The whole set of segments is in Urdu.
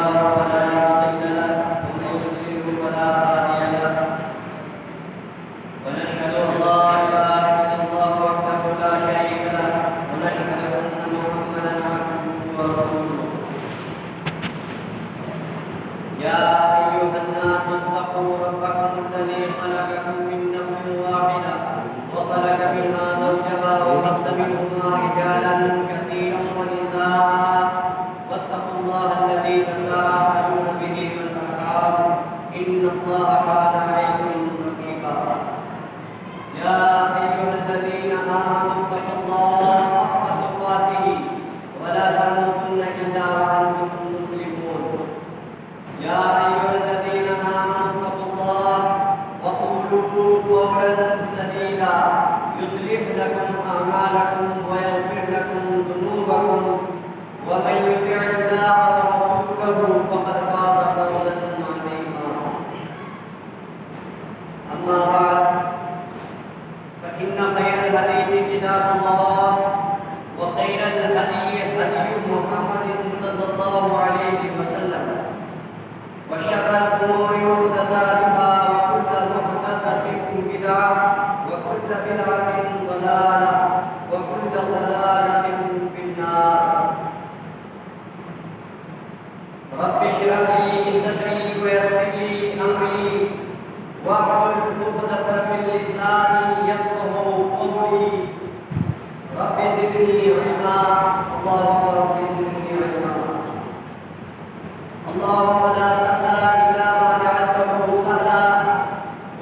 الله فلا مضل له ومن يضلل فلا هادي له ونشهد أن لا إله إلا الله وحده لا شريك له ونشهد أن محمدا عبده ورسوله يا أيها الناس اتقوا ربكم الذي خلقكم من نفس واحدة وخلق منها زوجها وبث منهما رجالا كثيرا ونساء واتقوا الله الذي تساءلون به والأرحام إن الله كان عليكم رقيبا يا أيها الذين آمنوا اتقوا الله حق تقاته ولا تموتن إلا وأنتم مسلمون يا أيها الذين آمنوا اتقوا الله وقولوا قولا سديدا يصلح لكم أعمالكم ويغفر لكم ذنوبكم ومن يطع الله ورسوله فقد فاز فوزا عظيما أما بعد فإن خير الحديث كتاب الله وخير الهدي هدي محمد صلى الله عليه وسلم وشر الأمور محدثاتها وكل محدثة بدعة وكل بدعة ضلالة وكل ضلالة في النار رب اشرح لي صدري ويسر لي أمري واحلل عقدة من لساني يفقهوا قولي رب زدني علما اللهم رب زدني علما اللهم لا سهل إلا ما جعلته سهلا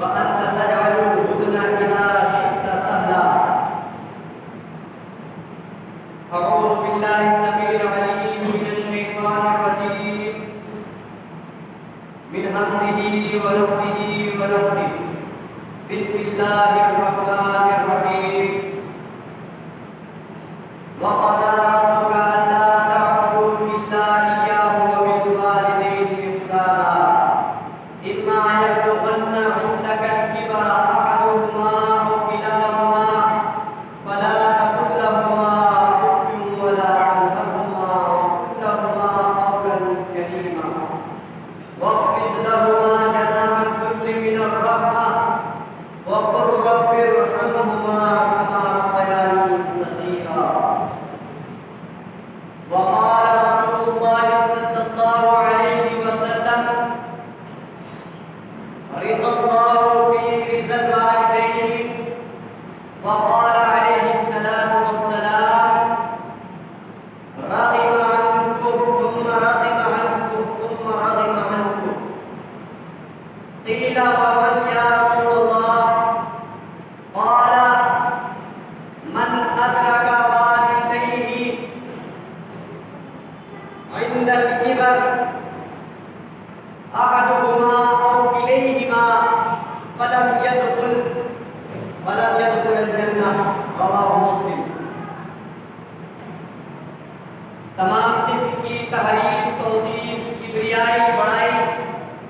وأنت تجعل الحزن إذا شئت سهلا أعوذ بالله السميع العليم من الشيطان الرجيم من همزه ونفسه ونفخه بسم الله الرحمن الرحيم وقضى ربك ألا تعبدوا إلا إياه وبالوالدين إحسانا إما يبلغن عندك الكبر أحدهما أو كلاهما فلا تقل لهما أف ولا تنهرهما وقل لهما قولا كريما واخفض لهما جناح الذل من الرحمة وقل رب ارحمهما كما ربياني صغيرا وقال رسول الله صلى الله عليه وسلم رضا الله في رضا الوالدين وقال عليه الصلاة والسلام رغم عنكم ثم رغم عنكم ثم رغم عنكم قيل ومن يا رسول الله قال من أدرك والديه عند الكبر أحدهما أو كليهما فلم يدخل الجنة رواه مسلم تمام قسم کی تحریف توصیف کبریائی بڑائی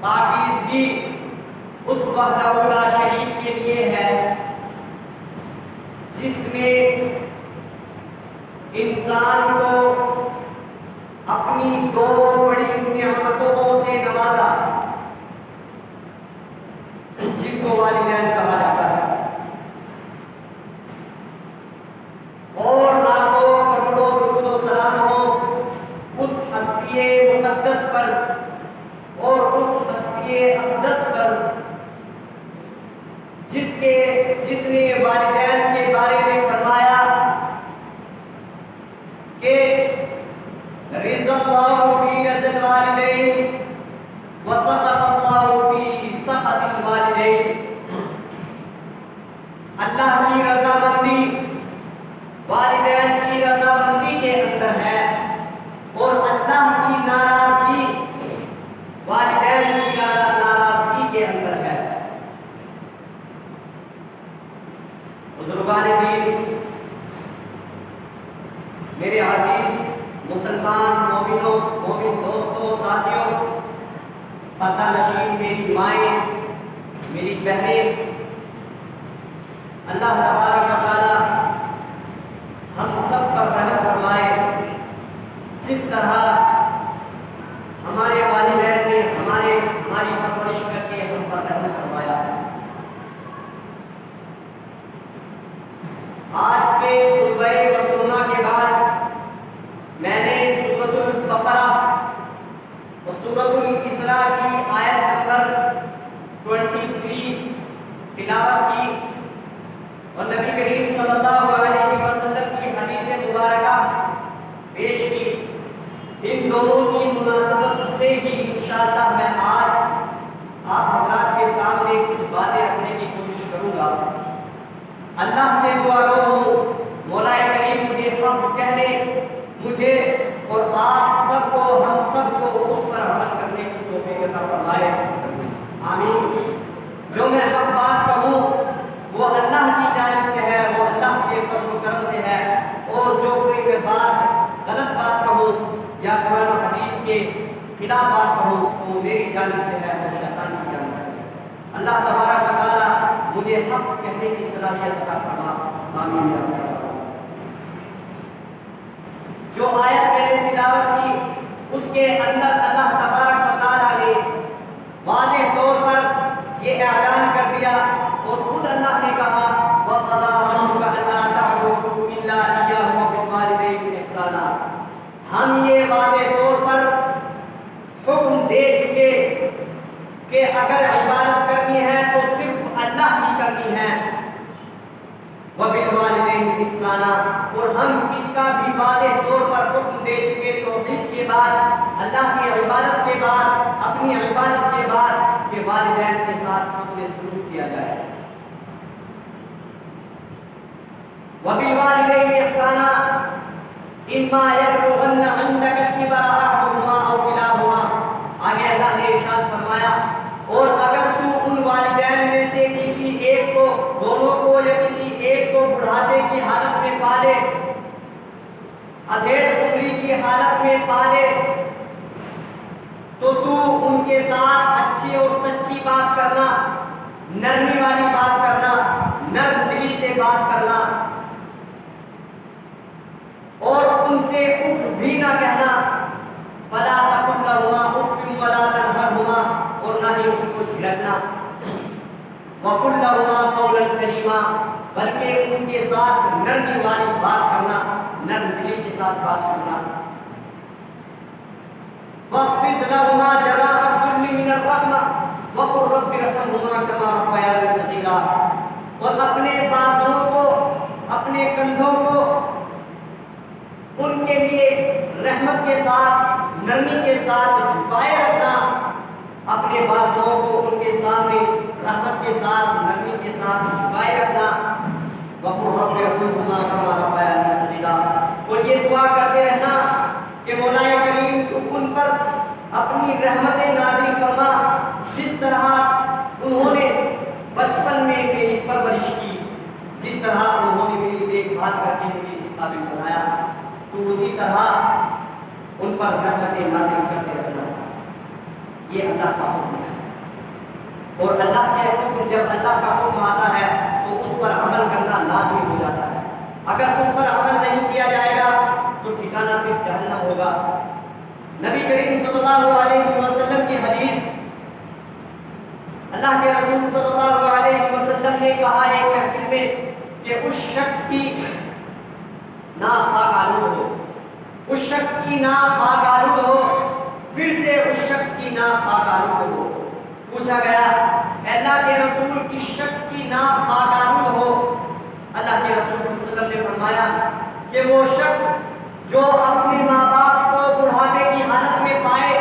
پاکیزگی اس وحدہ لا شریک کے لیے ہے جس نے انسان کو اپنی دو بڑی نعمتوں سے نوازا جن کو والدین کہا جاتا ہے اور لاکھوں کروڑوں درود و سلام ہو اس ہستی مقدس پر اور اس ہستی اقدس پر جس نے والدین کے بارے میں فرمایا کہ رضا اللہ فی رضا الوالدین وسخط اللہ فی سخط الوالدین اللہ کی رضامندی والدین کی رضامندی کے اندر ہے اور اللہ کی ناراضگی والدین کی ناراضگی کے اندر ہے بزرگان دین میرے عزیز مسلمان مومنوں مومن دوستوں ساتھیوں پردہ نشین میری مائیں میری بہنیں اللہ تبارک و تعالی ہم سب پر رحم فرمائے جس طرح ہمارے ہماری پرورش کر کے ہم پر رحم فرمایا۔ آج کے خطبہ مسنونہ کے بعد میں نے سورۃ البقرہ اور سورۃ الاسراء کی آیت نمبر 23 تلاوت کی اور نبی کریم صلی اللہ علیہ وسلم کی حدیث مبارکہ پیش کی۔ ان دونوں کی مناسبت سے ہی انشاءاللہ میں آج آپ حضرات کے سامنے کچھ باتیں رکھنے کی کوشش کروں گا۔ اللہ سے دعا کروں مولا کریم مجھے حق کہنے، مجھے اور آپ سب کو، ہم سب کو اس پر عمل کرنے کی توفیق عطا فرمائے، آمین۔ جو میں حق بات کہوں وہ اللہ کی جانب سے ہے، وہ اللہ کے فضل و کرم سے ہے، اور جو کوئی میں بات غلط بات کہوں یا قرآن و حدیث کے خلاف بات کہوں وہ میری جانب سے ہے اور شیطان کی جانب سے ہے۔ اللہ تبارک و تعالیٰ مجھے حق کہنے کی صلاحیت عطا فرما، آمین یا رب۔ جو آیت میں نے تلاوت کی اس کے اندر اللہ تبارک و تعالیٰ نے واضح طور پر یہ اعلان کر دیا، اور خود اللہ نے کہا وَقَضَىٰ رَبُّكَ أَلَّا تَعْبُدُوا إِلَّا إِيَّاهُ وَبِالْوَالِدَيْنِ إِحْسَانًا۔ ہم یہ واضح طور پر حکم دے چکے کہ اگر عبادت کرنی ہے تو صرف اللہ کی کرنی ہے، وَبِالْوَالِدَيْنِ إِحْسَانًا، اور ہم اس کا بھی واضح طور پر حکم دے چکے توحید کے بعد، اللہ کی عبادت کے بعد، اپنی عبادت کے بعد، کہ والدین کے ساتھ حسن سلوک کیا جائے۔ وَبِالْوَالِدَيْنِ إِحْسَانًا إِمَّا يَبْلُغَنَّ عِندَكَ الْكِبَرَ أَحَدُهُمَا أَوْ كِلَاهُمَا۔ آگے اللہ نے ارشاد فرمایا اور اگر تو ان والدین میں سے کسی ایک کو، دونوں کو یا کسی ایک کو بڑھاپے کی حالت میں پالے، ادھیڑ عمری کی حالت میں پالے، تو ان کے ساتھ اچھی اور سچی بات کرنا، نرمی والی بات کرنا، نرم دلی سے بات کرنا، اور ان سے اف بھی نہ کہنا، فلا تقل لهما اف ولا تنهرهما، اور نہ ہی ان کو جھڑکنا، وقل لهما قولا کریما، بلکہ ان کے ساتھ نرمی والی بات کرنا، نرم دلی کے ساتھ بات کرنا۔ وَاخْفِضْ لَهُمَا جَنَاحَ الذُّلِّ مِنَ الرَّحْمَةِ وَقُلْ رَبِّ ارْحَمْهُمَا كَمَا رَبَّيَانِي صَغِيرًا، اور اپنے بازوؤں کو، اپنے کندھوں کو ان کے لیے رحمت کے ساتھ، نرمی کے ساتھ جھکائے رکھنا، اپنے بازوؤں کو ان کے سامنے رحمت کے ساتھ، نرمی کے ساتھ جھکائے رکھنا۔ وَقُلْ رَبِّ ارْحَمْهُمَا كَمَا رَبَّيَانِي صَغِيرًا، اور یہ دعا کرتے رہنا کہ مولا کریم تو ان پر اپنی رحمت نازل فرما، جس طرح انہوں نے بچپن میں میری پرورش کی، جس طرح انہوں نے میری دیکھ بھال کر کے مجھے اس قابل بنایا، تو اسی طرح ان پر رحمت نازل کرتے رہنا۔ یہ اللہ کا حکم ہے، اور اللہ کے حکم، جب اللہ کا حکم آتا ہے تو اس پر عمل کرنا لازمی ہو جاتا ہے۔ اگر اس پر عمل نہیں کیا جائے گا تو ٹھکانہ صرف جہنم ہوگا۔ نبی کریم صلی اللہ علیہ وسلم کی حدیث، اللہ کے رسول صلی اللہ علیہ وسلم نے کہا ایک محفل میں کہ اس شخص کی ناک خاک آلود ہو، اس شخص کی ناک خاک آلود ہو، پھر سے اس شخص کی ناک خاک آلود ہو۔ پوچھا گیا اللہ کے رسول کس شخص کی ناک خاک آلود ہو؟ اللہ کے رسول صلی اللہ علیہ وسلم نے فرمایا کہ وہ شخص جو اپنے ماں باپ کو بڑھاپے کی حالت میں پائے،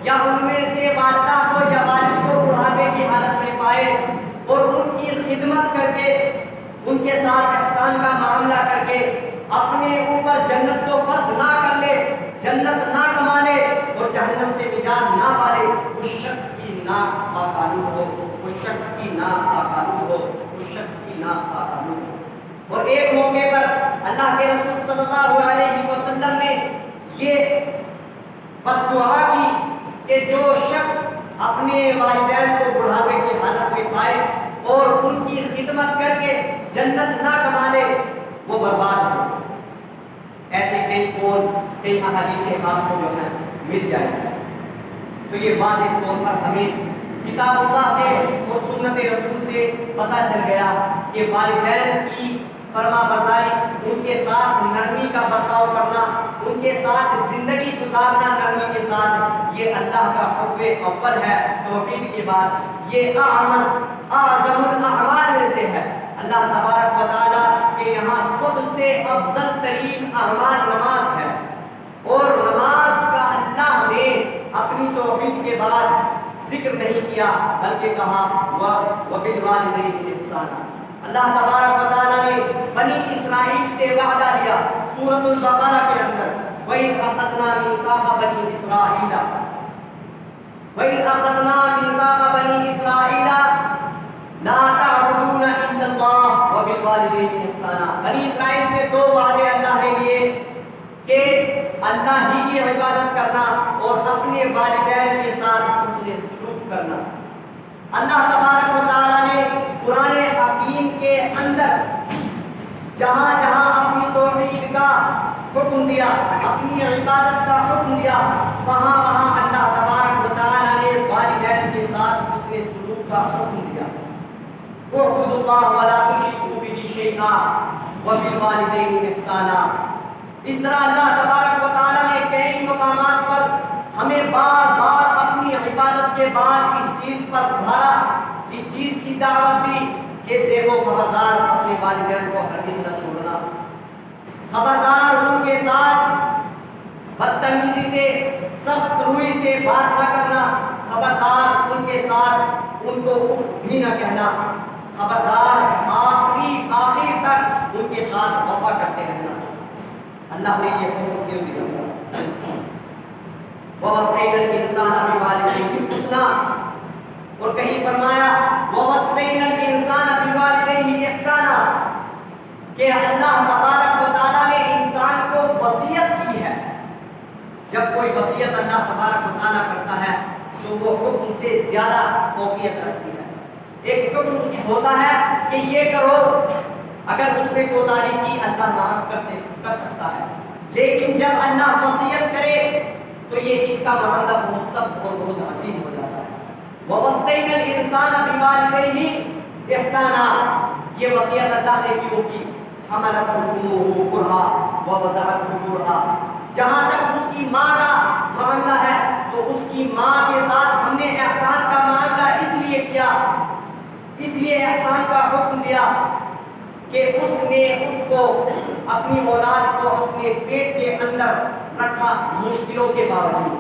یا ان میں سے والدہ کو یا والد کو بڑھاپے کی حالت میں پائے، اور ان کی خدمت کر کے، ان کے ساتھ احسان کا معاملہ کر کے اپنے اوپر جنت کو فرض نہ کر لے، جنت نہ کما لے اور جہنم سے نجات نہ پالے، اس شخص کی ناک خاک آلود ہو، اس شخص کی ناک خاک آلود ہو، اس شخص کی ناک خاک آلود ہو۔ اور ایک موقع پر اللہ کے رسول صلی اللہ علیہ وسلم نے یہ بد دعا کی کہ جو شخص اپنے والدین کو بڑھاپے کی حالت میں پائے اور ان کی خدمت کر کے جنت نہ کما لے وہ برباد ہو۔ ایسے کئی احادیث آپ کو جو ہے مل جائے گا۔ تو یہ واضح طور پر ہمیں کتاب اللہ سے اور سنت رسول سے پتہ چل گیا کہ والدین کی فرما برداری، ان کے ساتھ نرمی کا برتاؤ کرنا، ان کے ساتھ زندگی گزارنا نرمی کے ساتھ، یہ اللہ کا حکم اول ہے توحید کے بعد۔ یہ اعظم الاعمال میں سے ہے۔ اللہ تبارک و تعالیٰ کے یہاں سب سے افضل ترین اعمال نماز ہے، اور نماز کا اللہ نے اپنی توحید کے بعد ذکر نہیں کیا بلکہ کہا وَبِالْوَالِدَيْنِ إِحْسَانًا۔ اللہ تبارک و تعالیٰ نے بنی اسرائیل سے وعدہ لیا سورۃ البقرہ کے اندر، وَإِذْ أَخَذْنَا مِيثَاقَ بَنِي إِسْرَائِيلَ وَإِذْ أَخَذْنَا مِيثَاقَ بَنِي إِسْرَائِيلَ لَا تَعْبُدُونَ إِلَّا اللَّهَ وَبِالْوَالِدَيْنِ إِحْسَانًا۔ بنی اسرائیل سے دو وعدے اللہ نے لیے کہ اللہ ہی کی عبادت کرنا اور اپنے والدین کے ساتھ حسن سلوک کرنا۔ اللہ تبارک و تعالیٰ نے قرآن حکیم کے اندر جہاں جہاں اپنی توحید کا حکم دیا، اپنی عبادت کا حکم دیا، وہاں وہاں اللہ تبارک و تعالیٰ نے والدین کے ساتھ حسن سلوک کا حکم دیا۔ وَاعْبُدُوا اللَّهَ وَلَا تُشْرِكُوا بِهِ شَيْئًا وَبِالْوَالِدَيْنِ إِحْسَانًا۔ اس طرح اللہ تبارک و تعالیٰ نے کئی مقامات پر ہمیں بار بار اپنی عبادت کے بعد اس چیز پر ابھارا، اس چیز کی دعوت دی کہ دیکھو خبردار اپنے والدین کو ہرگز نہ چھوڑنا، خبردار ان کے ساتھ بدتمیزی سے، سخت روئی سے بات نہ کرنا، خبردار ان کے ساتھ ان کو اف بھی نہ کہنا، خبردار آخری تک ان کے ساتھ وفا کرتے رہنا۔ اللہ نے یہ حکم کیوں دیا؟ وَوَصَّيْنَا الْإِنسَانَ بِوَالِدَيْهِ حُسْنًا، اور کہیں فرمایا وَوَصَّيْنَا الْإِنسَانَ بِوَالِدَيْهِ إِحْسَانًا، کہ اللہ تبارک و تعالیٰ نے انسان کو وصیت کی ہے۔ جب کوئی وصیت اللہ تبارک و تعالیٰ کرتا ہے تو وہ حکم سے زیادہ فوقیت رکھتی ہے۔ ایک حکم ہوتا ہے کہ یہ کرو، اگر اس میں کوتاہی کی اللہ معاف کر سکتا ہے، لیکن جب اللہ وصیت کرے تو یہ اس کا معاملہ بہت سخت اور بہت عظیم ہو جاتا ہے۔ وَوَصَّيْنَا الْإِنسَانَ بِوَالِدَيْهِ إِحْسَانًا، یہ وصیت اللہ نے کیوں کی؟ حَمَلَتْهُ أُمُّهُ كُرْهًا وَوَضَعَتْهُ كُرْهًا، جہاں تک اس کی ماں کا معاملہ ہے تو اس کی ماں کے ساتھ ہم نے احسان کا معاملہ اس لیے کیا، اس لیے احسان کا حکم دیا کہ اس نے اس کو اپنی اولاد کو اپنے پیٹ کے اندر رکھا مشکلوں کے باوجود۔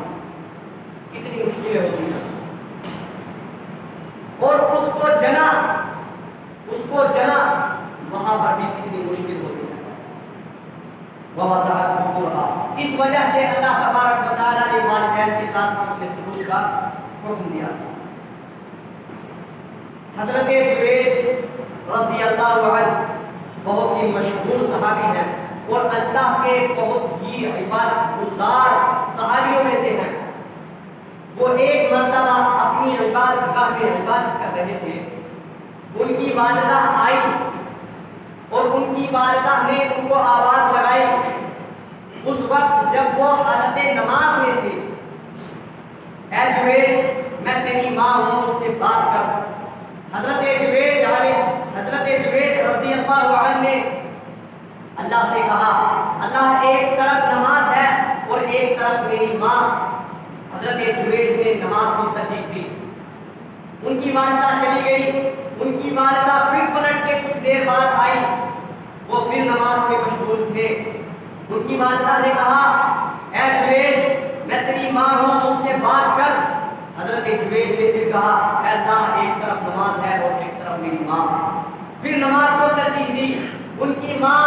کتنی مشکلیں ہوتی ہیں، اور اس کو جنا وہاں پر بھی کتنی مشکل ہوتی ہے۔ وَوَضَعَتْهُ كُرْهًا، اس وجہ سے اللہ تبارک و تعالیٰ نے والدین کے ساتھ حسن سلوک کا حکم دیا۔ حضرت جریج رضی اللہ عنہ بہت ہی مشہور صحابی ہیں اور اللہ کے بہت ہی عبادت گزار صحابیوں میں سے ہیں۔ وہ ایک مرتبہ اپنی عبادت گاہ میں عبادت کر رہے تھے، ان کی والدہ آئی اور ان کی والدہ نے ان کو آواز لگائی۔ اس وقت جب وہ حالت نماز میں تھے، اے جریج میں تیری ماں ہوں، مجھ سے بات کر۔ حضرت جریج رضی اللہ عنہ نے اللہ سے کہا، اللہ ایک طرف نماز ہے اور ایک طرف میری ماں۔ حضرت جریج نے نماز کو ترجیح دی۔ ان کی والدہ چلی گئی، ان کی والدہ پھر پلٹ کے کچھ دیر بعد آئی، وہ پھر نماز میں مشغول تھے۔ ان کی والدہ نے کہا، اے جریج میں تیری ماں ہوں، مجھ سے بات کر۔ حضرت جریج نے پھر کہا، اے اللہ ایک طرف نماز ہے اور ایک طرف میری ماں۔ پھر نماز کو ترجیح دی۔ ان کی ماں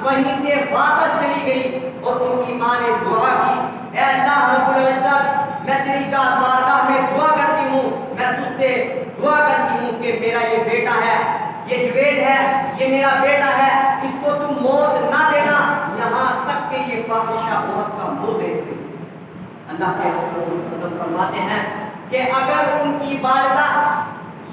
وہیں سے واپس چلی گئی اور ان کی ماں نے دعا کی، اے اللہ رب العزت میں تیری بارگاہ میں دعا کرتی ہوں، میں تجھ سے دعا کرتی ہوں کہ میرا یہ بیٹا ہے، یہ جریج ہے، یہ میرا بیٹا ہے، اس کو تم موت نہ دینا یہاں تک کہ یہ فاحشہ عورت کا منہ دیکھ لے۔ اللہ کے رسول صلی اللہ علیہ وسلم فرماتے ہیں کہ اگر ان کی والدہ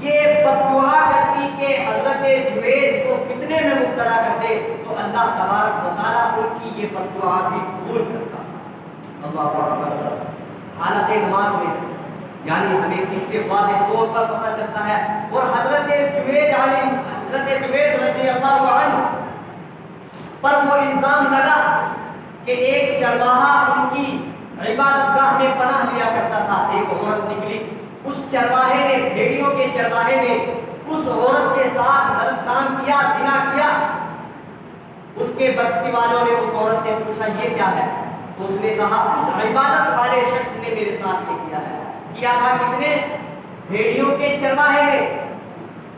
یہ بددعا کرتی کہ حضرت جریج کو فتنے میں مبتلا کر دے تو اللہ تبارک و تعالیٰ ان کی یہ بددعا بھی قبول کرتا۔ اللہ اکبر، حالت نماز میں یعنی ہمیں اس سے واضح طور پر پتہ چلتا ہے. اور حضرت جوید رضی اللہ عنہ پر وہ الزام لگا کہ ایک چرواہا ان کی عبادت گاہ میں پناہ لیا کرتا تھا. ایک عورت نکلی، اس چرواہے نے، بھیڑیوں کے چرواہے نے اس عورت کے ساتھ غلط کام کیا، زنا کیا. اس کے بستی والوں نے اس عورت سے پوچھا یہ کیا ہے؟ تو اس نے کہا اس عبادت والے شخص نے میرے ساتھ یہ کیا ہے. کیا تھا کس نے؟ بھیڑیوں کے چرواہے نے.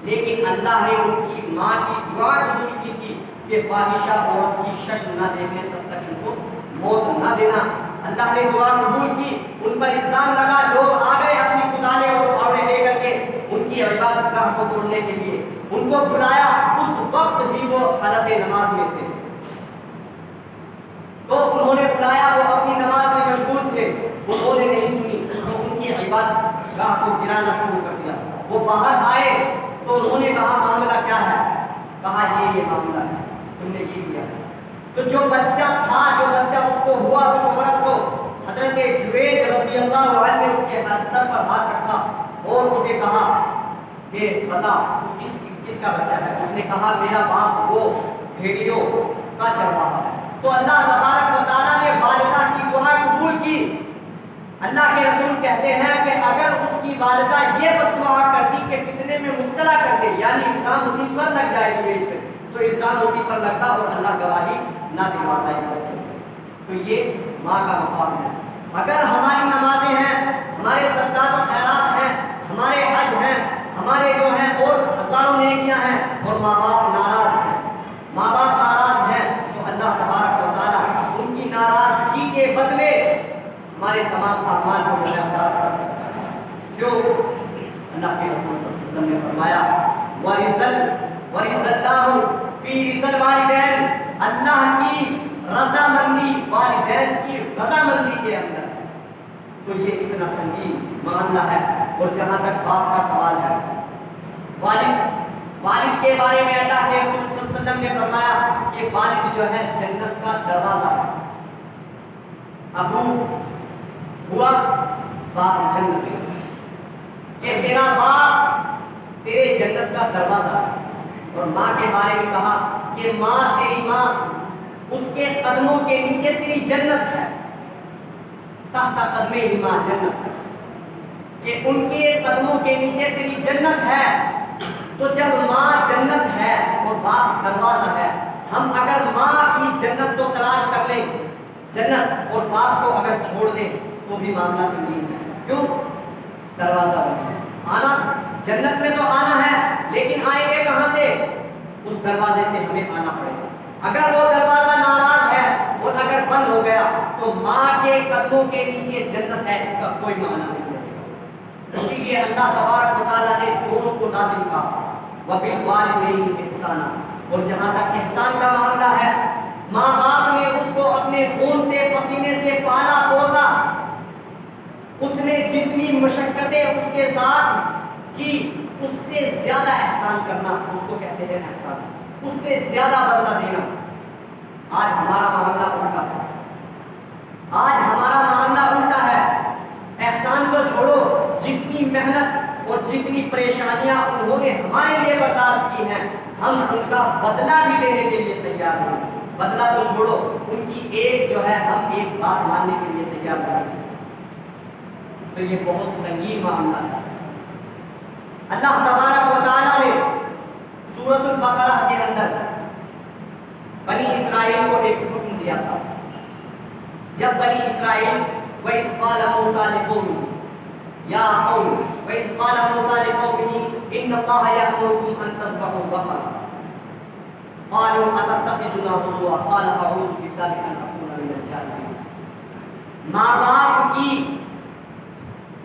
لیکن اللہ نے ان کی ماں کی دعا قبول کی تھی کہ فاحشہ عورت کی شکل نہ دیکھنے تب تک ان کو موت نہ دینا. اللہ نے دعا قبول کی. ان پر الزام لگا، لوگ آ گئے اپنی کدالیں اور پھاوڑے لے کر کے ان کی عبادت گاہ کو توڑنے کے لیے. ان کو بلایا، اس وقت بھی وہ حالت نماز میں تھے. تو انہوں نے بلایا، وہ اپنی نماز میں مشغول تھے، انہوں نے نہیں سنی تو ان کی عبادت گاہ کو گرانا شروع کر دیا. وہ باہر آئے تو انہوں نے کہا معاملہ کیا ہے؟ کہا یہ معاملہ ہے، تم نے یہ کیا. تو جو بچہ تھا، جو بچہ اس کو ہوا، اس عورت کو، حضرت جوید رضی اللہ عنہ نے اس کے سر پر ہاتھ رکھا اور اسے کہا کہ بتا کس کا بچہ ہے؟ اس نے کہا میرا باپ وہ بھیڑیوں کا چرواہا ہے. تو اللہ تبارک و تعالیٰ نے والدہ کی دعا قبول کی. اللہ کے رسول کہتے ہیں کہ اگر اس کی والدہ یہ بد دعا کرتی کہ فتنے میں مبتلا کر دے، یعنی الزام اسی پر لگ جائے جوید پہ، تو الزام اسی پر لگتا اور اللہ گواہی نہ دلواتا اس بچے سے. تو یہ ماں کا مقام ہے. اگر ہماری نمازیں ہیں، ہمارے صدقات و خیرات ہیں، ہمارے حج ہیں، ہمارے جو ہیں اور ہزاروں نیکیاں ہیں، اور ماں باپ ناراض ہیں، ماں باپ ناراض ہیں، تو اللہ تبارک و تعالیٰ ان کی ناراضگی کے بدلے ہمارے تمام اعمال کو بیدار کر سکتا ہے. کیوں؟ اللہ کے رسول صلی اللہ علیہ وسلم نے فرمایا وَرِزَ اللَّهُ فِي رِزَ الْوَالِدَيْنِ، اللہ کی رضامندی والدین کی رضامندی کے اندر. تو یہ اتنا سنگین معاملہ ہے. اور جہاں تک باپ کا سوال ہے، والد کے بارے میں اللہ کے رسول صلی اللہ علیہ وسلم نے فرمایا کہ والد جو ہے جنت کا دروازہ ہے. ابو ہوا، باپ جنت ہے. کہ تیرا باپ تیرے جنت کا دروازہ ہے. اور ماں کے بارے میں کہا کہ ماں، تیری ماں، اس کے قدموں کے نیچے تیری جنت ہے. تحت قدمے ہی ماں جنت ہے، کہ ان کے قدموں کے نیچے تیری جنت ہے. تو جب ماں جنت ہے اور باپ دروازہ ہے، ہم اگر ماں کی جنت کو تلاش کر لیں، جنت، اور باپ کو اگر چھوڑ دیں تو بھی معاملہ سنگین ہے. کیوں؟ دروازہ آنا، جنت میں تو آنا ہے، لیکن آئیں گے کہاں سے؟ اس دروازے سے ہمیں آنا پڑے گا. اگر وہ دروازہ ناراض ہے اور اگر بند ہو گیا تو ماں کے قدموں کے نیچے جنت ہے، اس کا کوئی معنی نہیں ہے. اسی لیے اللہ تبارک و تعالیٰ نے دونوں کو لازم کہا وَبِالْوَالِدَيْنِ إِحْسَانًا. اور جہاں تک احسان کا معاملہ ہے، ماں باپ نے اس کو اپنے خون سے، پسینے سے پالا پوسا. اس نے جتنی مشقتیں اس کے ساتھ کی، اس سے زیادہ احسان کرنا اس کو کہتے ہیں احسان. اس سے زیادہ بدلہ دینا. آج ہمارا معاملہ الٹا ہے. آج ہمارا معاملہ الٹا ہے. احسان کو چھوڑو، جتنی محنت اور جتنی پریشانیاں انہوں نے ہمارے لیے برداشت کی ہیں، ہم ان کا بدلہ بھی دینے کے لیے تیار ہیں. بدلہ تو چھوڑو، ان کی ایک جو ہے ہم ایک بات ماننے کے لیے تیار ہیں. تو یہ بہت سنگین معاملہ ہے. اللہ تبارک و تعالیٰ نے سورۃ البقرہ کے اندر بنی اسرائیل کو ایک حکم دیا تھا. جب بنی اسرائیل وَإِذْ قَالَ مُوسَىٰ لِقَوْمِهِ يَا قَوْمِ وَإِذْ قَالَ مُوسَىٰ لِقَوْمِهِ إِنَّ اللَّهَ يَأْمُرُكُمْ أَن تَذْبَحُوا بَقَرَةً قَالُوا أَتَتَّخِذُنَا هُزُوًا قَالَ أَعُوذُ بِاللَّهِ أَنْ أَكُونَ مِنَ الْجَاهِلِينَ. ماں باپ کی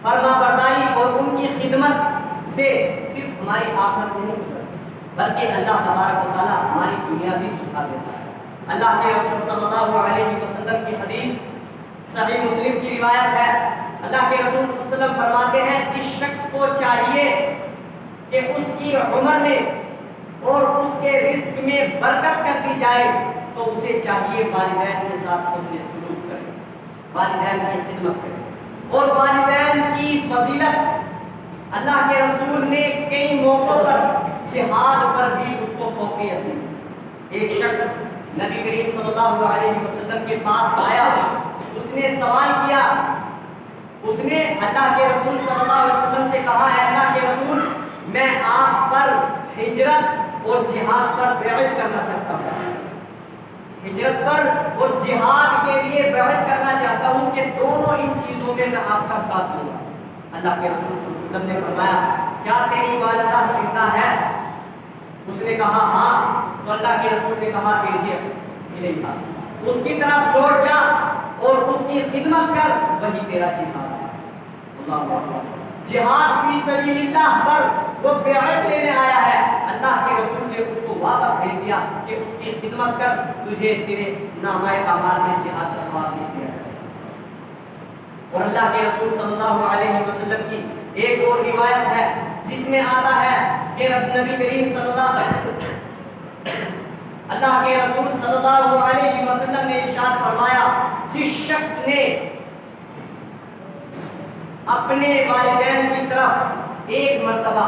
فرما برداری اور ان کی خدمت سے صرف ہماری آخرت نہیں سدھرتی، بلکہ اللہ تبارک و تعالیٰ ہماری دنیا بھی سدھار دیتا ہے. اللہ کے رسول صلی اللہ علیہ وسلم کی حدیث صحیح مسلم کی روایت ہے. اللہ کے رسول صلی اللہ علیہ وسلم فرماتے ہیں جس شخص کو چاہیے کہ اس کی عمر میں اور اس کے رزق میں برکت کر دی جائے تو اسے چاہیے والدین کے ساتھ حسن سلوک کرے، والدین کی خدمت کرے. اور والدین کی فضیلت موقعوں پر جہاد پر بھی اس کو فوقیت دی۔ ایک شخص نبی کریم صلی اللہ علیہ وسلم کے پاس آیا، اس نے سوال کیا، اس نے اللہ کے رسول صلی اللہ علیہ وسلم سے کہا، اے اللہ کے رسول، میں آپ پر ہجرت اور جہاد پر بیعت کرنا چاہتا ہوں، ہجرت پر اور جہاد کے لیے بیعت کرنا چاہتا ہوں کہ دونوں ان چیزوں میں آپ کا ساتھ دوں گا۔ اللہ کے رسول صلی اللہ علیہ وسلم نے فرمایا، کیا تیری والدہ زندہ ہے؟ اس نے کہا ہاں۔ تو اللہ کے رسول نے کہا الیہا، اس کی طرف لوٹ جا اور اس کی خدمت کر، وہی تیرا جہاد ہے۔ اللہ اکبر۔ جہاد فی سبیل اللہ پر وہ بیعت لینے آیا ہے، اللہ کے رسول نے اس کو واپس بھیج دیا کہ اس کی خدمت کر، تجھے تیرے نامہ اعمال میں جہاد کا ثواب نہیں دیا جائے۔ اور اللہ کے رسول صلی اللہ علیہ وسلم کی ایک اور روایت ہے جس میں آتا ہے کہ نبی کریم صلی اللہ کے رسول صلی اللہ علیہ وسلم نے ارشاد فرمایا، جس شخص نے اپنے والدین کی طرف ایک مرتبہ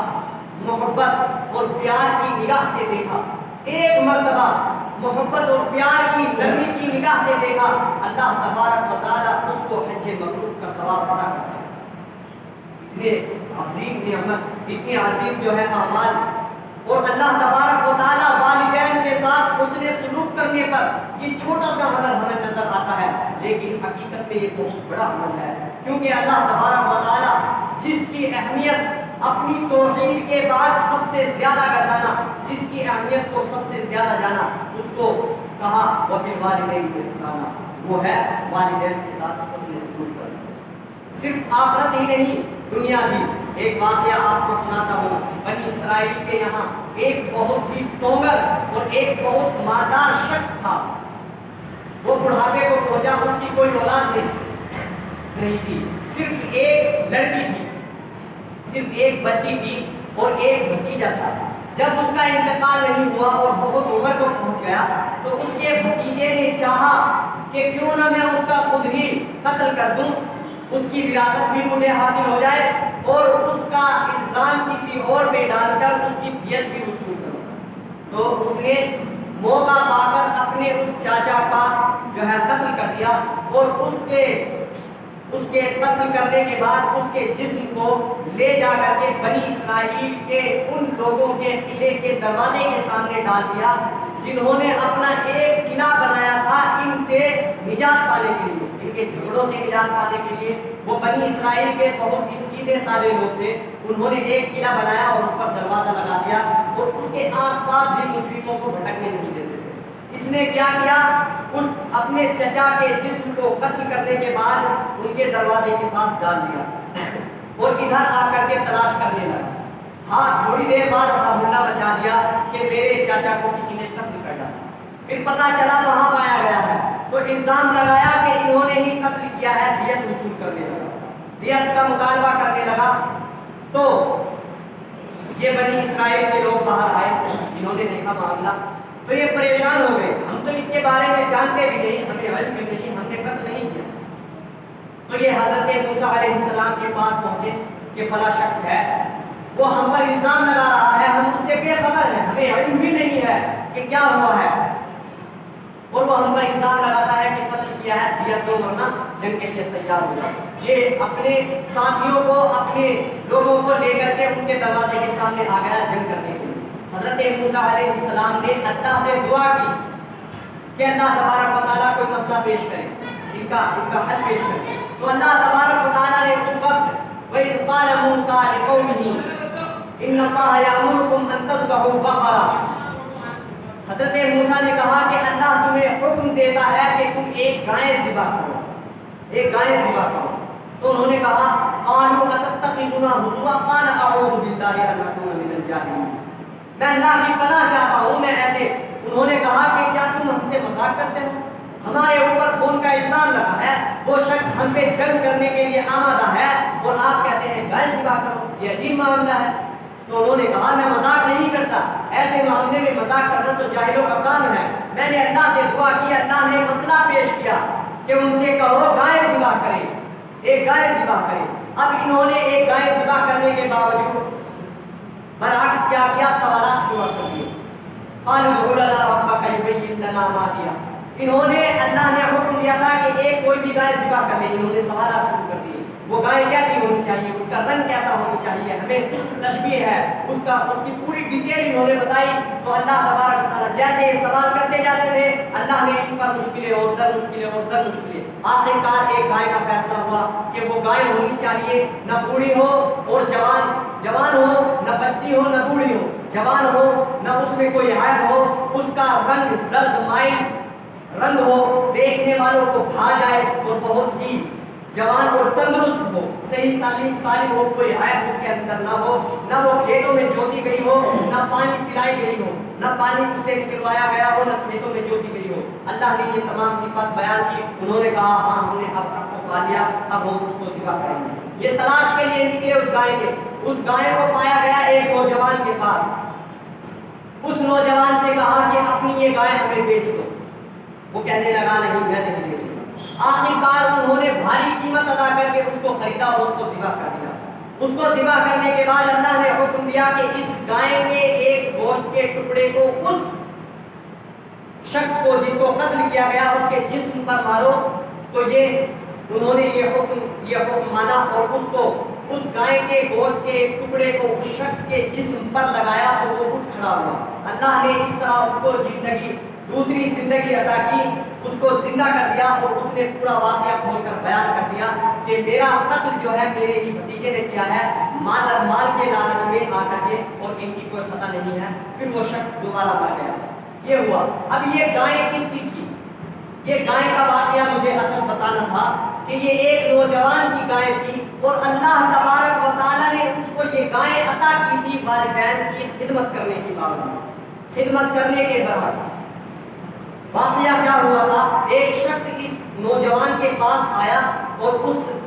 محبت اور پیار کی نگاہ سے دیکھا، ایک مرتبہ محبت اور پیار کی نرمی کی نگاہ سے دیکھا، اللہ تبارک و تعالیٰ اس کو حج مبرور کا ثواب عطا کرتا ہے۔ اتنے عظیم نعمت، اتنے عظیم جو ہے اعمال، اور اللہ تبارک و تعالیٰ والدین کے ساتھ حسن سلوک کرنے پر یہ چھوٹا سا عمل ہمیں نظر آتا ہے، لیکن حقیقت میں یہ بہت بڑا عمل ہے، کیونکہ اللہ تبارک و تعالیٰ جس کی اہمیت اپنی توحید کے بعد سب سے زیادہ گردانا، جس کی اہمیت کو سب سے زیادہ جانا، اس کو کہا وبالوالدین احسانا، وہ ہے والدین کے ساتھ حسن سلوک کرنا۔ صرف آخرت ہی نہیں، دنیا بھی۔ ایک واقعہ آپ کو سناتا ہوں، بنی اسرائیل کے یہاں ایک بہت ہی ٹونگر اور ایک بہت مالدار شخص تھا، وہ بڑھاپے کو پہنچا، اس کی کوئی اولاد نہیں تھی، صرف ایک لڑکی تھی، صرف ایک بچی تھی اور ایک بھتیجا تھا۔ جب اس کا انتقال نہیں ہوا اور بہت عمر کو پہنچ گیا تو اس کے بھتیجے نے چاہا کہ کیوں نہ میں اس کا خود ہی قتل کر دوں، اس کی وراثت بھی مجھے حاصل ہو جائے اور اس کا الزام کسی اور پہ ڈال کر اس کی دیت بھی وصول کروں۔ تو اس نے موقع پا کر اپنے اس چاچا کا جو ہے قتل کر دیا، اور اس کے قتل کرنے کے بعد اس کے جسم کو لے جا کر کے بنی اسرائیل کے ان لوگوں کے قلعے کے دروازے کے سامنے ڈال دیا جنہوں نے اپنا ایک قلعہ بنایا تھا ان سے نجات پانے کے لیے، ان کے جھگڑوں سے نجات پانے کے لیے۔ وہ بنی اسرائیل کے بہت ہی سیدھے سادے لوگ تھے، انہوں نے ایک قلعہ بنایا اور اس پر دروازہ لگا دیا، اور اس کے آس پاس بھی مجرموں کو بھٹکنے نہیں دیتے تھے۔ اس نے کیا کیا، اپنے چچا کے جسم کو قتل کرنے کے بعد ان کے دروازے کے پاس ڈال دیا اور ادھر آ کر کے تلاش کرنے لگا۔ ہاں، تھوڑی دیر بعد ہلا مچا دیا کہ میرے چاچا کو کسی نے قتل کر ڈالا۔ پھر پتہ چلا وہاں پایا گیا ہے تو الزام لگایا کہ انہوں نے ہی قتل کیا ہے، دیت وصول کرنے لگا، دیت کا مطالبہ کرنے لگا۔ تو یہ بنی اسرائیل کے لوگ باہر آئے، انہوں نے دیکھا معاملہ تو یہ پریشان ہو گئے، ہم تو اس کے بارے میں جانتے بھی نہیں، ہمیں علم بھی نہیں، ہم نے قتل نہیں کیا۔ تو یہ حضرت موسیٰ علیہ السلام کے پاس پہنچے کہ فلاں شخص ہے، وہ ہم پر الزام لگا رہا ہے، ہم اس سے بے خبر ہیں، ہمیں علم بھی نہیں ہے کہ کیا ہوا ہے، اور وہ ہم پر الزام لگاتا ہے کہ قتل کیا ہے، دیت دو ورنہ جنگ کے لیے تیار ہو جائے۔ یہ اپنے ساتھیوں کو، اپنے لوگوں کو لے کر کے ان کے دروازے کے سامنے آ گیا جنگ کرنے کے لیے۔ حضرت موسیٰ علیہ السلام نے اللہ سے دعا کی کہ اللہ تبارک و تعالیٰ کوئی مسئلہ پیش کرے، ان کا حل پیش کرے۔ تو اللہ تبارک و تعالیٰ نے اس وقت وَإِذْ قَالَ مُوسَىٰ لِقَوْمِهِ إِنَّ اللَّهَ يَأْمُرُكُمْ أَن تَذْبَحُوا بَقَرَةً، حضرت موسیٰ نے کہا کہ اللہ تمہیں حکم دیتا ہے کہ تم ایک گائے ذبح کرو، ایک گائے ذبح کرو۔ تو انہوں نے کہا قَالُوا أَتَتَّخِذُنَا هُزُوًا قَالَ أَعُوذُ بِاللَّهِ أَنْ أَكُونَ مِنَ الْجَاهِلِينَ، میں اللہ کی پناہ چاہتا ہوں میں ایسے۔ انہوں نے کہا کہ کیا تم ہم سے مذاق کرتے ہو، ہمارے اوپر خون کا الزام لگا ہے، وہ شخص ہم پہ جنگ کرنے کے لیے آمادہ ہے اور آپ کہتے ہیں گائے ذبح کرو، یہ عجیب معاملہ ہے۔ تو انہوں نے کہا میں مذاق نہیں کرتا، ایسے معاملے میں مذاق کرنا تو جاہلوں کا کام ہے، میں نے اللہ سے دعا کی، اللہ نے مسئلہ پیش کیا کہ ان سے کہو گائے ذبح کریں، ایک گائے ذبح کریں۔ اب انہوں نے ایک گائے ذبح کرنے کے باوجود برعکس کیا کیا؟ سوالات شروع کر دیے. قالوا ادع لنا ربك يبين لنا ما هي. انہوں نے اللہ نے حکم دیا تھا کہ ایک کوئی بھی گائے ذبح کر لیں. انہوں نے سوالات شروع کر دیے. وہ گائے کیسی ہونی چاہیے, اس کا رنگ کیسا ہونی چاہیے, ہمیں تشبیہ ہے اس کی پوری ڈیٹیل انہوں نے بتائی. تو اللہ تبارک و تعالیٰ جیسے یہ سوال کرتے جاتے تھے, اللہ نے ان پر مشکلیں اور در مشکلیں اور در مشکلیں. آخر کار ایک گائے کا فیصلہ ہوا کہ وہ گائے ہونی چاہیے نہ بوڑھی ہو اور جوان ہو, نہ بچی ہو نہ بوڑھی ہو, جوان ہو نہ اس میں کوئی عیب ہو, اس کا رنگ زرد مائل رنگ ہو, دیکھنے والوں کو بھا جائے اور بہت ہی جوان اور تندرست ہو, صحیح سالم ہو, کوئی عیب اس کے اندر نہ ہو, نہ وہ کھیتوں میں جوتی گئی ہو, نہ پانی پلائی گئی ہو, نہ پانی اس سے نکلوایا گیا ہو, نہ کھیتوں میں جوتی گئی ہو. اللہ نے یہ تمام صفات بیان کی. انہوں نے کہا ہاں ہم نے اب رب کو پا لیا, اب ہم اس کو ذبح کریں گے. یہ تلاش کے لیے نکلے اس گائے کے. اس گائے کو پایا گیا ایک نوجوان کے پاس. اس نوجوان سے کہا کہ اپنی یہ گائے ہمیں بیچ دو. وہ کہنے لگا نہیں, میں نہیں بیچوں گا. آخر کار انہوں نے بھاری قیمت ادا کر کے اس کو خریدا اور اس کو ذبح کر دیا. اس کو ذبح کرنے کے بعد اللہ نے حکم دیا کہ اس گائے کے ایک گوشت کے ٹکڑے کو اس شخص کو جس کو قتل کیا گیا اس کے جسم پر مارو. تو انہوں نے یہ حکم مانا اور اس گائے کے گوشت کے ایک ٹکڑے کو اس شخص کے جسم پر لگایا تو وہ اٹھ کھڑا ہوا. اللہ نے اس طرح اس کو دوسری زندگی عطا کی, اس کو زندہ کر دیا اور اس نے پورا واقعہ کھول کر بیان کر دیا کہ میرا قتل جو ہے میرے ہی بھتیجے نے کیا ہے, مال کے لالچ میں آ کر کے, اور ان کی کوئی پتہ نہیں ہے. پھر وہ شخص دوبارہ مر گیا. یہ ہوا. اب یہ گائے کس کی تھی؟ یہ گائے کا واقعہ مجھے اصل بتانا تھا کہ یہ ایک نوجوان کی گائے تھی اور اللہ تبارک و تعالیٰ نے اس کو یہ گائے عطا کی تھی والدین کی خدمت کرنے کی باوجود, خدمت کرنے کے برعکس. واقعہ کیا ہوا تھا؟ ایک شخص اس نوجوان کے پاس آیا اور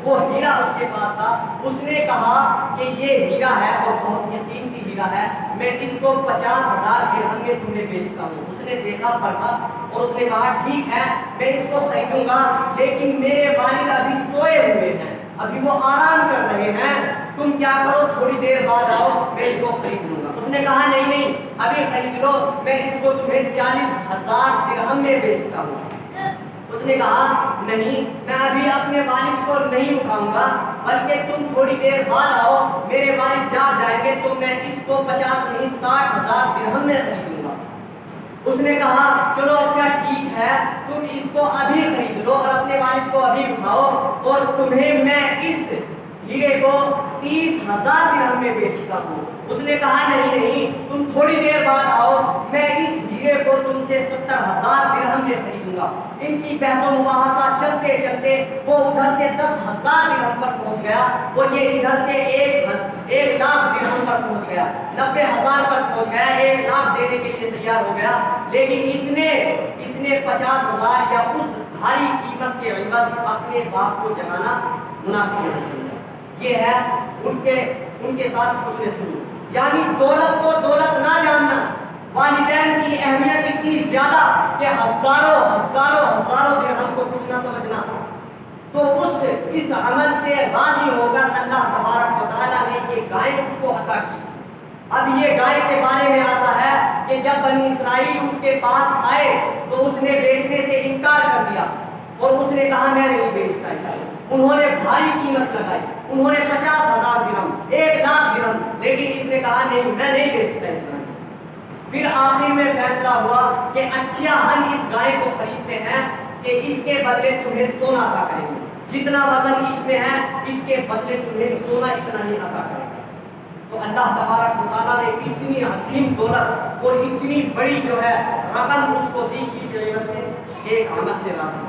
وہ ہیرا اس کے پاس تھا. اس نے کہا کہ یہ ہیرا ہے اور بہت ہی قیمتی ہیرا ہے, میں اس کو 50,000 درہم میں تمہیں بیچتا ہوں. اس نے دیکھا پرکھا اور اس نے کہا ٹھیک ہے میں اس کو خریدوں گا, لیکن میرے والد ابھی سوئے ہوئے ہیں, ابھی وہ آرام کر رہے ہیں, تم کیا کرو تھوڑی دیر بعد آؤ میں اس کو خرید لوں گا. اس نے کہا نہیں ابھی خرید لو, میں اس کو تمہیں 40,000 درہم میں بیچتا ہوں. اس نے کہا نہیں میں ابھی اپنے والد کو نہیں اٹھاؤں گا, بلکہ تم تھوڑی دیر بعد آؤ, میرے والد جاگ جائیں گے تو میں اس کو 50 نہیں 60,000 درہم میں خریدوں گا. اس نے کہا چلو اچھا ٹھیک ہے, تم اس کو ابھی خرید لو اور اپنے والد کو ابھی اٹھاؤ, اور تمہیں میں اس ہیرے کو 30,000 درہم میں بیچتا ہوں. اس نے کہا نہیں تم تھوڑی دیر بعد آؤ, میں اس ہیرے کو تم سے 70,000 درہم میں خریدوں گا. ان کی بحث و مباحثہ چلتے چلتے وہ ادھر سے 10,000 درہم پر پہنچ گیا اور یہ ادھر سے 1,00,000 درہم پر پہنچ گیا, 90,000 پر پہنچ گیا, 1,00,000 دینے کے لیے تیار ہو گیا. لیکن اس نے 50,000 یا اس بھاری قیمت کے عوض اپنے باپ کو جگانا مناسب نہیں سمجھا. یہ ہے ان کے ساتھ حسن سلوک, یعنی دولت کو دولت نہ جاننا, والدین کی اہمیت اتنی زیادہ کہ ہزاروں درہم کو کچھ نہ سمجھنا. تو اس عمل سے راضی ہو کر اللہ تبارک و تعالیٰ نے یہ گائے اس کو عطا کی. اب یہ گائے کے بارے میں آتا ہے کہ جب بنی اسرائیل اس کے پاس آئے تو اس نے بیچنے سے انکار کر دیا اور اس نے کہا میں نہیں بیچتا اسے. انہوں نے بھاری قیمت لگائی, انہوں نے 50,000 درہم 1,00,000 درہم, لیکن اس نے کہا نہیں میں نہیں بیچتا اس گائے. پھر آخر میں فیصلہ ہوا کہ اچھا ہم اس گائے کو خریدتے ہیں کہ اس کے بدلے تمہیں سونا عطا کریں گے, جتنا وزن اس میں ہے اس کے بدلے تمہیں سونا اتنا ہی عطا کریں گے. تو اللہ تبارک و تعالیٰ نے اتنی عظیم دولت اور اتنی بڑی جو ہے رقم اس کو دی جس وجہ سے ایک عمل سے راضی ہو.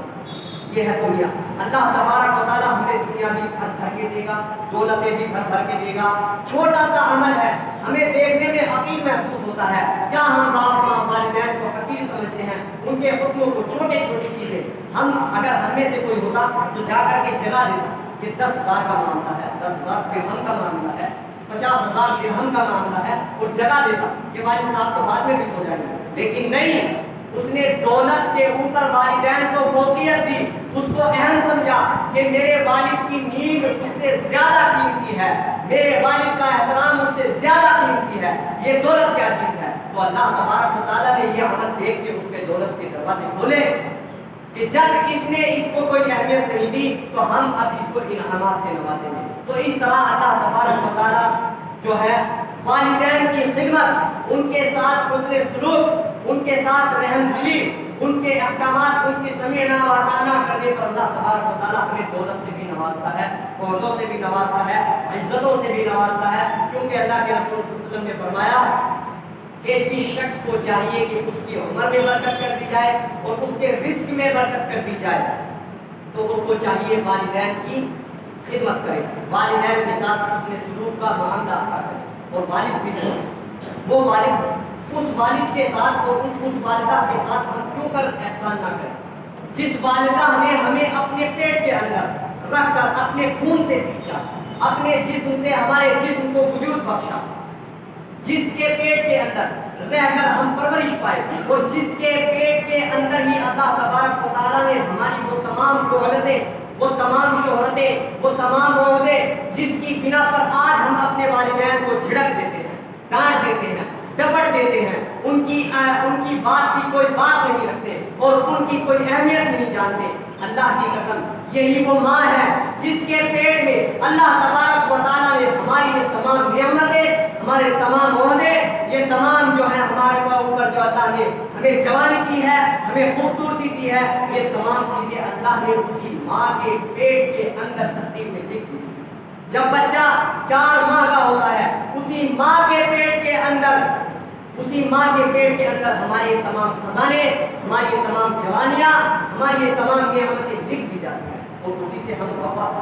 یہ ہے دنیا. اللہ تبارک و تعالیٰ ہمیں دنیا بھی بھر بھر کے دے گا, دولتیں بھی بھر بھر کے دے گا. چھوٹا سا عمل ہے, ہمیں دیکھنے میں حقیر محسوس ہوتا ہے. کیا ہم باپ ماں والدین کو حقیر سمجھتے ہیں, ان کے حکموں کو چھوٹی چیزیں. اگر ہم میں سے کوئی ہوتا تو جا کر کے جگہ دیتا کہ 10,000 کا معاملہ ہے, 10,000 درہم کا معاملہ ہے, 50,000 درہم کا معاملہ ہے, اور جگہ دیتا کہ والد صاحب تو بعد میں بھی سو جائیں گے. لیکن نہیں, اس نے دولت کے اوپر والدین کو فوقیت دی, اس کو اہم سمجھا کہ میرے والد کی نیند اس سے زیادہ قیمتی ہے, میرے والد کا احترام اس سے زیادہ قیمتی ہے. ہے، یہ دولت کیا چیز ہے؟ تو اللہ تبارک و تعالیٰ نے یہ عمل دیکھ کے اس کے دولت کے دروازے کھولے کہ جب اس نے اس کو کوئی اہمیت نہیں دی تو ہم اب اس کو انعامات سے نوازیں گے۔ تو اس طرح اللہ تبارک و تعالیٰ جو ہے والدین کی خدمت، ان کے ساتھ حسن سلوک، ان کے ساتھ رحم دلی، ان کے احکامات، ان کی سمیعنا و اطاعنا کرنے پر اللہ تبارک و تعالیٰ ہمیں دولت سے بھی نوازتا ہے، عہدوں سے بھی نوازتا ہے، عزتوں سے بھی نوازتا ہے، کیونکہ اللہ کے رسول صلی اللہ علیہ وسلم نے فرمایا کہ جس شخص کو چاہیے کہ اس کی عمر میں برکت کر دی جائے اور اس کے رزق میں برکت کر دی جائے تو اس کو چاہیے والدین کی خدمت کرے، والدین کے ساتھ حسن سلوک کا معاملہ ادا کرے، اور والد بھی ہے وہ والد، اس والد کے ساتھ اور اس والدہ کے ساتھ ہم کیوں کر احسان نہ کریں؟ جس والدہ نے ہمیں اپنے پیٹ کے اندر رکھ کر اپنے خون سے سینچا، اپنے جسم سے ہمارے جسم کو وجود بخشا، جس کے پیٹ کے اندر رہ کر ہم پرورش پائے، اور جس کے پیٹ کے اندر ہی اللہ تبارک و تعالیٰ نے ہماری وہ تمام دولتیں، وہ تمام شہرتیں، وہ تمام عہدے جس کی بنا پر آج ہم اپنے والدین کو جھڑک دیتے ہیں، ڈانٹ دیتے ہیں، ڈپٹ دیتے ہیں، ان کی بات کی کوئی بات نہیں رکھتے اور ان کی کوئی اہمیت نہیں جانتے۔ اللہ کی قسم یہی وہ ماں ہے جس کے پیٹ میں اللہ تبارک و تعالیٰ نے ہماری یہ تمام نعمتیں، ہمارے تمام عہدے، یہ تمام جو ہے ہمارے اوپر جو اللہ نے ہمیں جوانی کی ہے، ہمیں خوبصورتی دی ہے، یہ تمام چیزیں اللہ نے اسی ماں کے پیٹ کے اندر تقدیر میں لکھ دی۔ جب بچہ 4 ماہ کا ہوتا ہے، اسی ماں کے پیٹ کے اندر ہمارے تمام خزانے، ہماری یہ تمام جوانیاں، ہماری یہ تمام نعمتیں لکھ دی جاتی ہیں، اور اسی سے ہم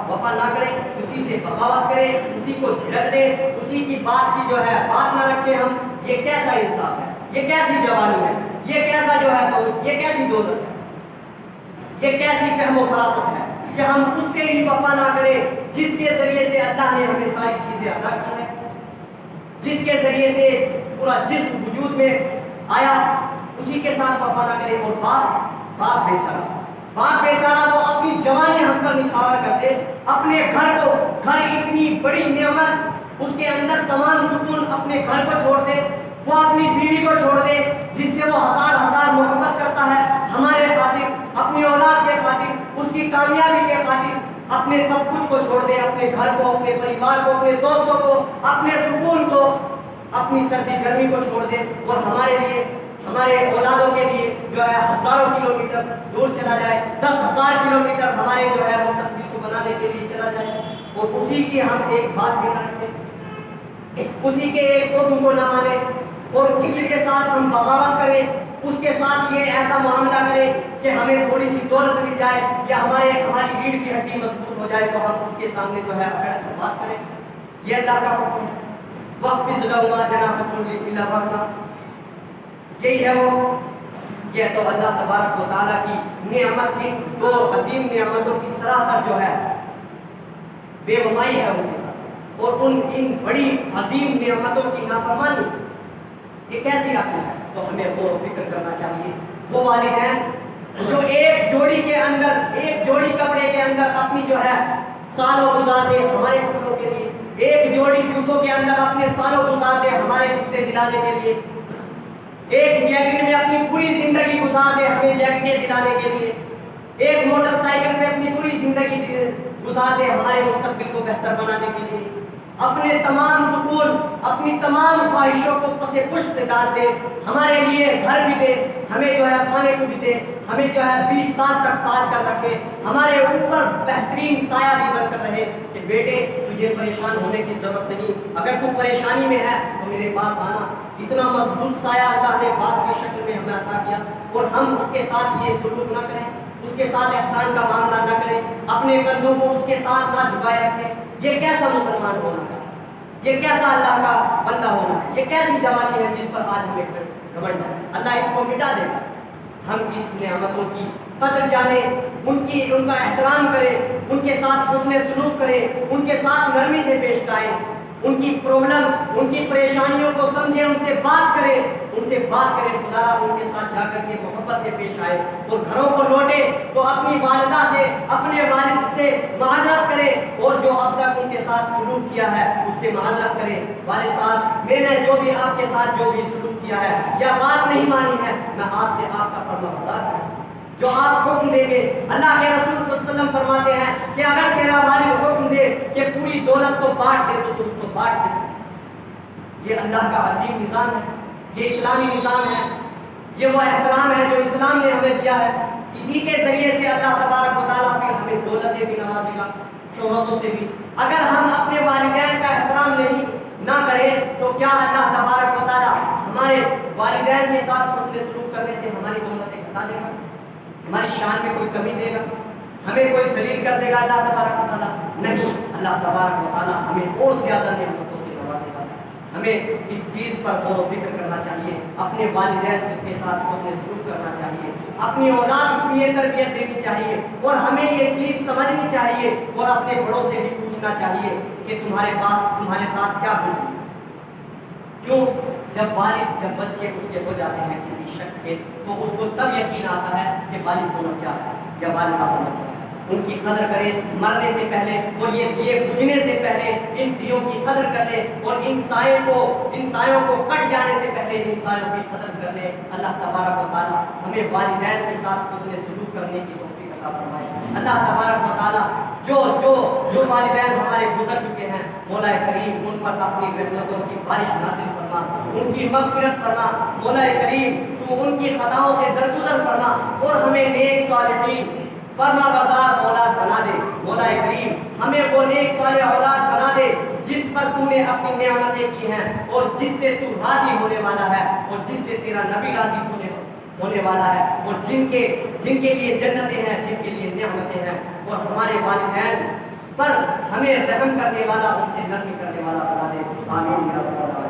وفا نہ کریں، اسی سے بغاوت کریں، اسی کو جھڑک دیں، اسی کی بات کی جو ہے بات نہ رکھیں ہم، یہ کیسا انصاف ہے؟ یہ کیسی جوانی ہے؟ یہ کیسا جو ہے یہ کیسی دولت ہے؟ یہ کیسی فہم و فراست ہے کہ ہم اس سے ہی وفا نہ کریں جس کے ذریعے سے اللہ نے ہمیں ساری چیزیں عطا کی ہیں، جس کے ذریعے سے پورا جسم وجود میں آیا، اسی کے ساتھ وفا نہ کرے۔ اور باپ بیچارہ وہ اپنی جوانی ہم پر نچھاور کرتے، اپنے گھر اتنی بڑی نعمت، اس کے اندر تمام سکون، اپنے گھر کو چھوڑ دے، وہ اپنی بیوی کو چھوڑ دے جس سے وہ ہزار محبت کرتا ہے، ہمارے خاطر، اپنی اولاد کے خاطر، اس کی کامیابی کے خاطر اپنے سب کچھ کو چھوڑ دے، اپنے گھر کو، اپنے پریوار کو، اپنے دوستوں کو، اپنے سکون کو، اپنی سردی گرمی کو چھوڑ دے، اور ہمارے لیے، ہمارے اولادوں کے لیے جو ہے ہزاروں کلومیٹر دور چلا جائے، 10,000 کلومیٹر ہمارے جو ہے مستقبل کو بنانے کے لیے چلا جائے، اور اسی کی ہم ایک بات بھی نہ رکھیں، اسی کے ایک حکم کو نہ مانیں، اور اسی کے ساتھ ہم بغاوت کریں، اس کے ساتھ یہ ایسا معاملہ کریں کہ ہمیں تھوڑی سی دولت مل جائے یا ہماری ریڑھ کی ہڈی مضبوط ہو جائے تو ہم اس کے سامنے جو ہے اکڑ کر بات کریں۔ یہ اللہ کا حکم ہے، وَاخْفِضْ لَهُمَا جَنَاحَ الذُّلِّ إِلَّا رَحْمَةً، یہی ہے وہ، یہ تو اللہ تبارک و تعالیٰ کی نعمت، ان 2 عظیم نعمتوں کی سراسر جو ہے بے وفائی ہے ان کے ساتھ، اور ان بڑی عظیم نعمتوں کی نافرمانی، یہ کیسی عقل ہے؟ تو ہمیں غور و فکر کرنا چاہیے۔ وہ والدین جو ایک جوڑی کے اندر، ایک جوڑی کپڑے کے اندر اپنی جو ہے سالوں گزارتے ہمارے کپڑوں کے لیے، ایک جوڑی جوتوں کے اندر اپنے سالوں گزارتے ہمارے جوتے دلانے کے لیے، ایک جیکٹ میں اپنی پوری زندگی گزارتے ہمیں جیکٹیں دلانے کے لیے، ایک موٹر سائیکل پہ اپنی پوری زندگی گزارتے ہمارے مستقبل کو بہتر بنانے کے لیے، اپنے تمام سکون، اپنی تمام خواہشوں کو پس پشت ڈال دے، ہمارے لیے گھر بھی دے، ہمیں جو ہے کھانے کو بھی دے، ہمیں جو ہے 20 سال تک پال کر رکھے، ہمارے اوپر بہترین سایہ بھی بن کر رہے کہ بیٹے تجھے پریشان ہونے کی ضرورت نہیں، اگر تو پریشانی میں ہے تو میرے پاس آنا۔ اتنا مضبوط سایہ اللہ نے باپ کی شکل میں ہمیں عطا کیا، اور ہم اس کے ساتھ یہ سلوک نہ کریں، اس کے ساتھ احسان کا معاملہ نہ کریں، اپنے کندھوں کو اس کے ساتھ نہ جھکائے رکھیں۔ یہ کیسا مسلمان ہونا ہے؟ یہ کیسا اللہ کا بندہ ہونا ہے؟ یہ کیسی جوانی ہے جس پر آج ہمیں گھمنڈ ہے؟ اللہ اس کو مٹا دے گا، ہم اس نعمتوں کی قدر جانے، ان کا احترام کرے، ان کے ساتھ حسن سلوک کرے، ان کے ساتھ نرمی سے پیش آئیں، ان کی پرابلم، ان کی پریشانیوں کو سمجھیں، ان سے بات کریں، خدا ان کے ساتھ جا کر کے محبت سے پیش آئے، اور گھروں کو لوٹے تو اپنی والدہ سے، اپنے والد سے معذرت کرے، اور جو اب تک ان کے ساتھ سلوک کیا ہے اس سے معذرت کرے۔ والد صاحب، میں نے جو بھی آپ کے ساتھ جو بھی سلوک کیا ہے یا بات نہیں مانی ہے، میں آج سے آپ کا فرما بردار ہوں۔ جو آپ حکم دیں گے، اللہ کے رسول صلی اللہ علیہ وسلم فرماتے ہیں کہ اگر تیرا والد حکم دے کہ پوری دولت کو بانٹ دے تو اس کو بانٹ دے۔ یہ اللہ کا عظیم نظام ہے، یہ اسلامی نظام ہے، یہ وہ احترام ہے جو اسلام نے ہمیں دیا ہے۔ اسی کے ذریعے سے اللہ تبارک و تعالیٰ پھر ہمیں دولتیں بھی نوازے گا، شہرتوں سے بھی۔ اگر ہم اپنے والدین کا احترام نہیں نہ کریں تو کیا اللہ تبارک و تعالیٰ ہمارے والدین کے ساتھ حسن سلوک کرنے سے ہماری دولتیں گھٹا دے گا؟ ہماری شان میں کوئی کمی دے گا؟ ہمیں کوئی ذلیل کر دے گا اللہ تبارک و تعالیٰ؟ نہیں، اللہ تبارک و تعالیٰ ہمیں اور زیادہ نعمتوں سے نوازے گا۔ ہمیں اس چیز پر غور و فکر کرنا چاہیے، اپنے والدین کے ساتھ حسن سلوک کرنا چاہیے، اپنی اولاد کو یہ تربیت دینی چاہیے، اور ہمیں یہ چیز سمجھنی چاہیے اور اپنے بڑوں سے بھی پوچھنا چاہیے کہ تمہارے ساتھ کیا گزری۔ کیوں؟ جب بچے اس کے ہو جاتے ہیں کسی شخص کے، تو اس کو تب یقین آتا ہے کہ والد ہونا کیا ہے یا والدہ ہونا کیا ہے۔ ان کی قدر کریں مرنے سے پہلے، اور یہ دیے بجھنے سے پہلے ان دیوں کی قدر کر لیں، اور ان سایوں کو کٹ جانے سے پہلے ان سایوں کی قدر کر لیں۔ اللہ تبارک و تعالیٰ ہمیں والدین کے ساتھ حسن سلوک کرنے کی توفیق عطا فرمائے۔ اللہ تبارک و تعالیٰ جو والدین ہمارے گزر چکے ہیں، مولا کریم ان پر اپنی رحمتوں کی بارش نازل فرما، ان کی مغفرت فرما۔ مولا کریم تو ان کی خطاؤں سے درگزر فرما، اور ہمیں نیک صالحین فرما بردار اولاد بنا دے۔ مولا کریم ہمیں وہ نیک صالح اولاد بنا دے جس پر تو نے اپنی نعمتیں کی ہیں، اور جس سے تو راضی ہونے والا ہے، اور جس سے تیرا نبی راضی ہونے والا ہے، اور جن کے لیے جنتیں ہیں، جن کے لیے نعمتیں ہیں۔ اور ہمارے والدین پر ہمیں رحم کرنے والا، ان سے نرمی کرنے والا بنا دے۔ آمین یا رب العالمین۔